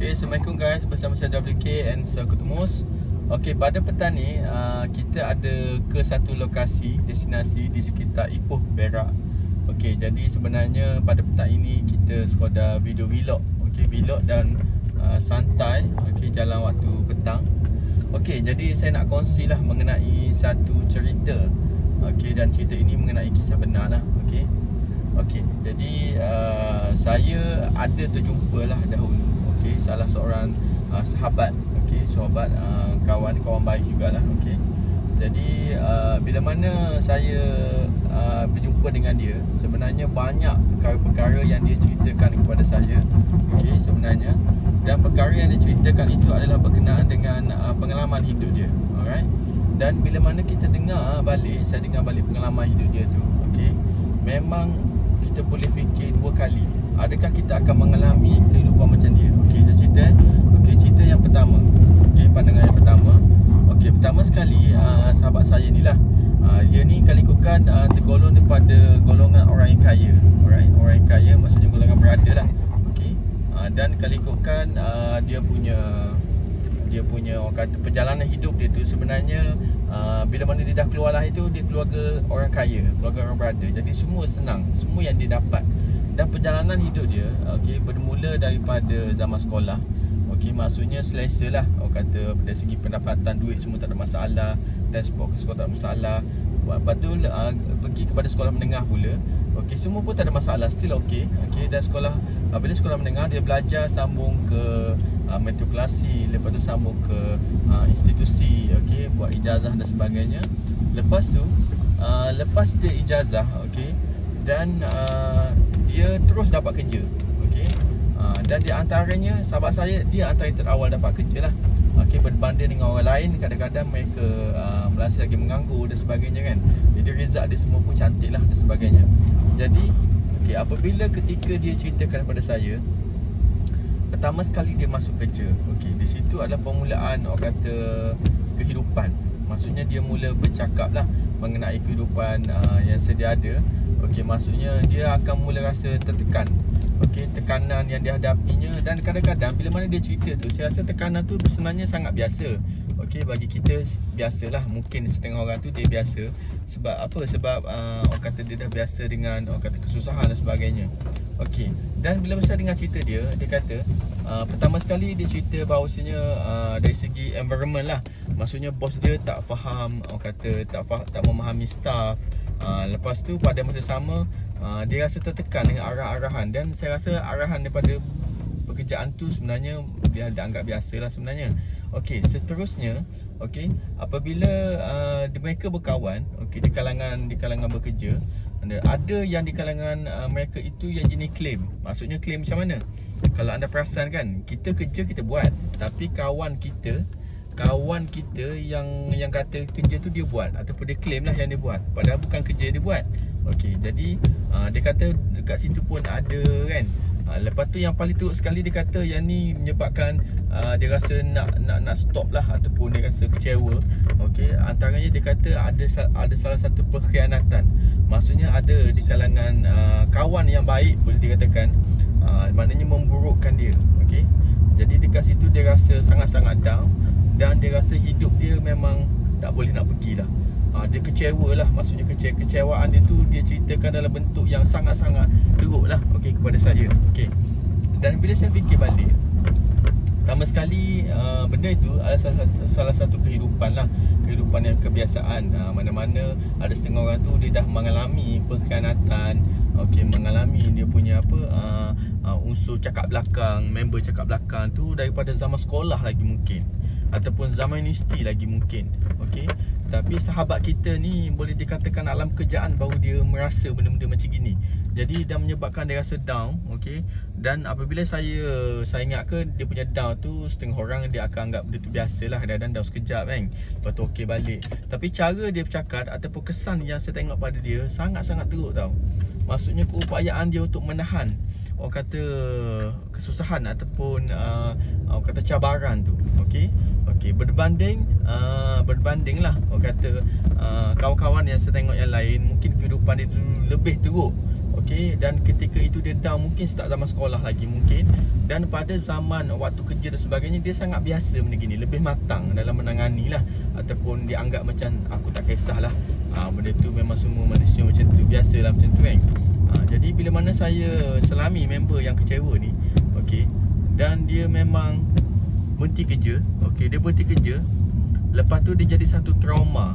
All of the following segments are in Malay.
Okay, Assalamualaikum guys, bersama saya WK and Sekutumus. Okay, pada petang ni kita ada ke satu lokasi destinasi di sekitar Ipoh, Perak. Okay, jadi sebenarnya pada petang ini kita sekadar video vlog. Okay, vlog dan santai. Okay, jalan waktu petang. Okay, jadi saya nak kongsi lah mengenai satu cerita. Okay, dan cerita ini mengenai kisah benar lah. Okay, okay, jadi saya ada terjumpa lah dahulu. Okay, salah seorang sahabat, okay, sahabat kawan baik jugalah. Okay, jadi bila mana saya berjumpa dengan dia, sebenarnya banyak perkara-perkara yang dia ceritakan kepada saya. Okay, sebenarnya, dan perkara yang dia ceritakan itu adalah berkenaan dengan pengalaman hidup dia. Alright. Dan bila mana kita dengar balik, saya dengar balik pengalaman hidup dia tu, okay, memang kita boleh fikir dua kali, adakah kita akan mengalami kehidupan macam dia. Okey, saya cerita. Okey, cerita yang pertama. Okey, pandangan yang pertama. Okey, pertama sekali sahabat saya ni lah, dia ni kalau ikutkan tergolong daripada golongan orang yang kaya. Alright, orang yang kaya maksudnya golongan berada lah. Okey, dan kalau ikutkan dia punya orang kata perjalanan hidup dia tu sebenarnya bila mana dia dah keluar lah itu, dia keluarga orang kaya, keluarga orang berada. Jadi semua senang, semua yang dia dapat. Dan perjalanan hidup dia, okey, bermula daripada zaman sekolah. Okey, maksudnya selesa lah, orang kata dari segi pendapatan, duit semua tak ada masalah, dan sport ke sekolah tak ada masalah. Lepas tu pergi kepada sekolah menengah pula. Okey, semua pun tak ada masalah, still okey. Okey, dan sekolah, bila sekolah menengah dia belajar sambung ke matrikulasi, lepas tu sambung ke institusi, okey, buat ijazah dan sebagainya. Lepas tu lepas dia ijazah, okey, dan dia terus dapat kerja. Okey, dan di antaranya sahabat saya, dia antara yang terawal dapat kerja lah. Okey, berbanding dengan orang lain, kadang-kadang mereka merasa lagi menganggur dan sebagainya kan. Jadi result dia semua pun cantik lah dan sebagainya. Jadi okey, apabila ketika dia ceritakan kepada saya, pertama sekali dia masuk kerja, okey, di situ adalah permulaan orang kata kehidupan. Maksudnya dia mula bercakap lah mengenai kehidupan yang sedia ada. Okey, maksudnya dia akan mula rasa tertekan. Okey, tekanan yang dihadapinya, dan kadang-kadang bila mana dia cerita tu, saya rasa tekanan tu sebenarnya sangat biasa. Okey, bagi kita biasalah, mungkin setengah orang tu dia biasa. Sebab apa? Sebab orang kata dia dah biasa dengan orang kata kesusahan dan sebagainya. Okey, dan bila saya dengar cerita dia, dia kata pertama sekali dia cerita bahawasanya dari segi environment lah. Maksudnya bos dia tak faham, orang kata tak memahami staff. Lepas tu pada masa sama dia rasa tertekan dengan arah-arahan, dan saya rasa arahan daripada pekerjaan tu sebenarnya dia anggap biasa lah sebenarnya. Okey, seterusnya, okey, apabila mereka berkawan, okey, di kalangan bekerja, ada yang di kalangan mereka itu yang jenis claim. Maksudnya claim macam mana? Kalau anda perasan kan, kita kerja kita buat, tapi kawan kita yang kata kerja tu dia buat, ataupun dia claim lah yang dia buat, padahal bukan kerja dia buat. Okey, jadi dia kata dekat situ pun ada kan. Lepas tu yang paling teruk sekali, dia kata yang ni menyebabkan dia rasa nak stop lah, ataupun dia rasa kecewa. Okey, antaranya dia kata ada salah satu pengkhianatan. Maksudnya ada di kalangan kawan yang baik boleh dikatakan, maknanya memburukkan dia. Okey, jadi dekat situ dia rasa sangat-sangat down, dan dia rasa hidup dia memang tak boleh nak pergilah. Dia kecewa lah, maksudnya kecewaan dia tu dia ceritakan dalam bentuk yang sangat-sangat teruk lah, okey, kepada saya. Okey, dan bila saya fikir balik, pertama sekali benda itu adalah salah satu kehidupan lah, kehidupan yang kebiasaan. Mana-mana ada setengah orang tu dia dah mengalami pengkhianatan, okey, mengalami dia punya unsur cakap belakang, member cakap belakang tu daripada zaman sekolah lagi mungkin, ataupun zaman universiti lagi mungkin. Okey, tapi sahabat kita ni boleh dikatakan alam kerjaan baru dia merasa benda-benda macam gini. Jadi dah menyebabkan dia rasa down. Okey, dan apabila saya ingat ke dia punya down tu, setengah orang dia akan anggap benda tu biasalah, kadang-kadang down sekejap kan, lepas tu okey balik. Tapi cara dia bercakap ataupun kesan yang saya tengok pada dia sangat-sangat teruk tau. Maksudnya keupayaan dia untuk menahan orang kata kesusahan ataupun orang kata cabaran tu. Okey, berbanding lah orang kata kawan-kawan yang saya tengok yang lain, mungkin kehidupan dia dulu lebih teruk. Okey, dan ketika itu dia down, mungkin start zaman sekolah lagi mungkin, dan pada zaman waktu kerja dan sebagainya dia sangat biasa benda gini, lebih matang dalam menangani lah, ataupun dia anggap macam aku tak kisahlah. Benda tu memang semua manusia macam tu, biasalah macam tu kan. Jadi bila mana saya selami member yang kecewa ni, okey, dan dia memang berhenti kerja, okey, dia berhenti kerja. Lepas tu dia jadi satu trauma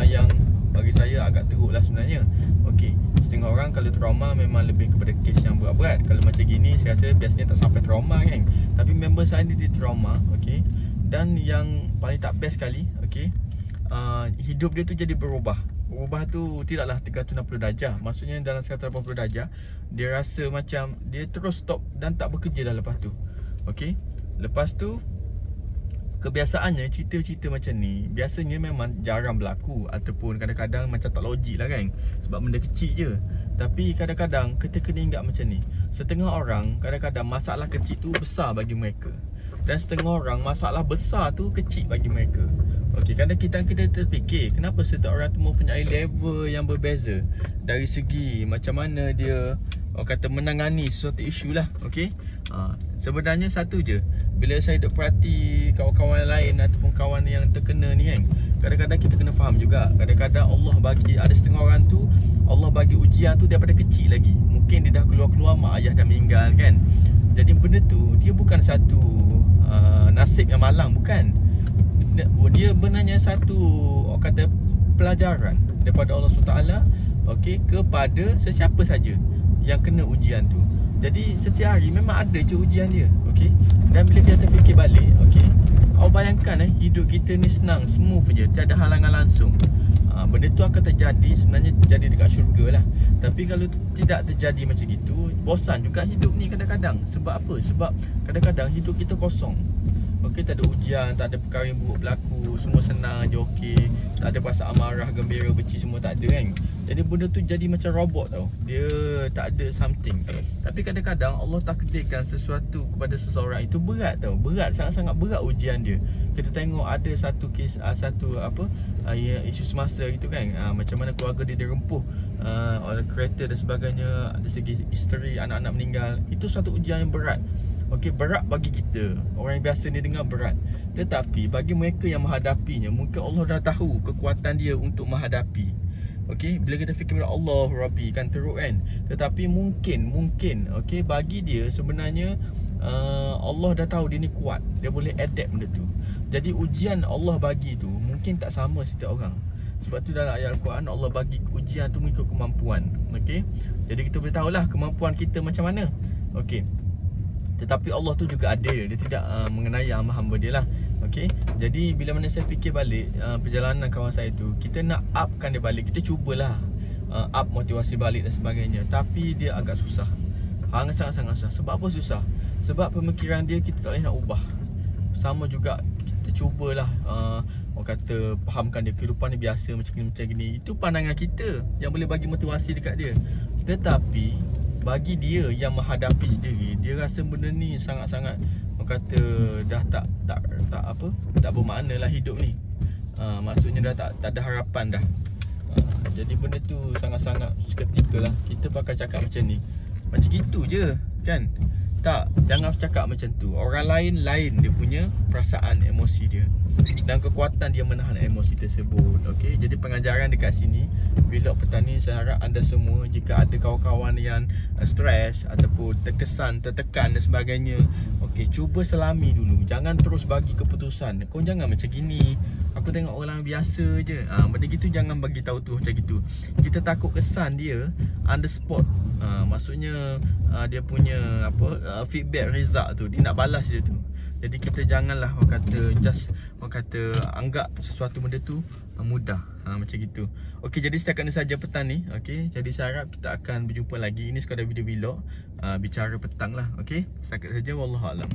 yang bagi saya agak teruk lah sebenarnya. Okey, setengah orang kalau trauma memang lebih kepada kes yang berat-berat. Kalau macam gini saya rasa biasanya tak sampai trauma kan. Tapi member saya ni dia trauma, okey. Dan yang paling tak best sekali, okey, hidup dia tu jadi berubah. Berubah tu tidaklah 360 darjah. Maksudnya dalam 180 darjah. Dia rasa macam dia terus stop dan tak bekerja dah lepas tu. Okey. Lepas tu kebiasaannya cerita-cerita macam ni biasanya memang jarang berlaku, ataupun kadang-kadang macam tak logik lah kan, sebab benda kecil je. Tapi kadang-kadang kita kena ingat macam ni, setengah orang kadang-kadang masalah kecil tu besar bagi mereka, dan setengah orang masalah besar tu kecil bagi mereka. Okey, kadang kita terfikir kenapa setiap orang tu mempunyai level yang berbeza dari segi macam mana dia kata menangani sesuatu isu lah. Okey, sebenarnya satu je, bila saya duk perhati kawan-kawan lain ataupun kawan yang terkena ni kan, kadang-kadang kita kena faham juga, kadang-kadang Allah bagi, ada setengah orang tu Allah bagi ujian tu daripada kecil lagi. Mungkin dia dah keluar-keluar mak ayah dah meninggal kan. Jadi benda tu dia bukan satu nasib yang malang, bukan. Dia benarnya satu kata pelajaran daripada Allah SWT, okey, kepada sesiapa saja yang kena ujian tu. Jadi setiap hari memang ada je ujian dia, okey. Dan bila kita fikir balik, okey, awak bayangkan hidup kita ni senang, smooth je, tiada halangan langsung. Benda tu akan terjadi, sebenarnya terjadi dekat syurga lah. Tapi kalau tidak terjadi macam gitu, bosan juga hidup ni kadang-kadang. Sebab apa? Sebab kadang-kadang hidup kita kosong. Okey, tak ada ujian, tak ada perkara yang buruk berlaku, semua senang je, okey. Tak ada perasaan marah, gembira, benci, semua tak ada kan. Jadi benda tu jadi macam robot tau. Dia tak ada something. Tapi kadang-kadang Allah takdirkan sesuatu kepada seseorang itu berat tau. Berat, sangat-sangat berat ujian dia. Kita tengok ada satu kes, isu semasa gitu kan, macam mana keluarga dia dirempuh oleh kereta dan sebagainya. Ada segi isteri, anak-anak meninggal. Itu satu ujian yang berat. Okey, berat bagi kita, orang yang biasa ni dengar berat. Tetapi bagi mereka yang menghadapinya, mungkin Allah dah tahu kekuatan dia untuk menghadapi. Okey, bila kita fikir Allah Rabbi kan teruk kan. Tetapi mungkin okey, bagi dia sebenarnya Allah dah tahu dia ni kuat, dia boleh adapt benda tu. Jadi ujian Allah bagi tu mungkin tak sama setiap orang. Sebab tu dalam ayat Al-Quran Allah bagi ujian tu mengikut kemampuan. Okey, jadi kita boleh tahulah kemampuan kita macam mana. Okey, tetapi Allah tu juga adil, dia tidak mengenai hamba-hamba dia lah. Okey, jadi bila mana saya fikir balik perjalanan kawan saya tu, kita nak upkan dia balik, kita cubalah up motivasi balik dan sebagainya. Tapi dia agak susah, sangat-sangat susah. Sebab apa susah? Sebab pemikiran dia kita tak boleh nak ubah. Sama juga kita cubalah orang kata fahamkan dia kehidupan ni biasa macam gini. Itu pandangan kita yang boleh bagi motivasi dekat dia. Tetapi bagi dia yang menghadapi sendiri, dia rasa benda ni sangat-sangat orang kata dah tak bermakna lah hidup ni. Maksudnya dah tak ada harapan dah. Jadi benda tu sangat-sangat seketika lah kita bakal cakap macam ni. Macam gitu je kan. Tak, jangan cakap macam tu. Orang lain dia punya perasaan, emosi dia, dan kekuatan dia menahan emosi tersebut. Okey, jadi pengajaran dekat sini Vlog Petani, saya harap anda semua, jika ada kawan-kawan yang stres ataupun terkesan, tertekan dan sebagainya, okey, cuba selami dulu. Jangan terus bagi keputusan. Kau jangan macam gini, aku tengok orang biasa je. Benda gitu jangan bagi tahu tu macam gitu. Kita takut kesan dia on the spot. Maksudnya dia punya feedback result tu dia nak balas dia tu. Jadi kita janganlah orang kata anggap sesuatu benda tu mudah. Macam gitu. Okey, jadi setakat ni saja petang ni. Okey, jadi saya harap kita akan berjumpa lagi. Ini sekadar video vlog bicara petang lah. Okey, setakat saja, wallahu alam.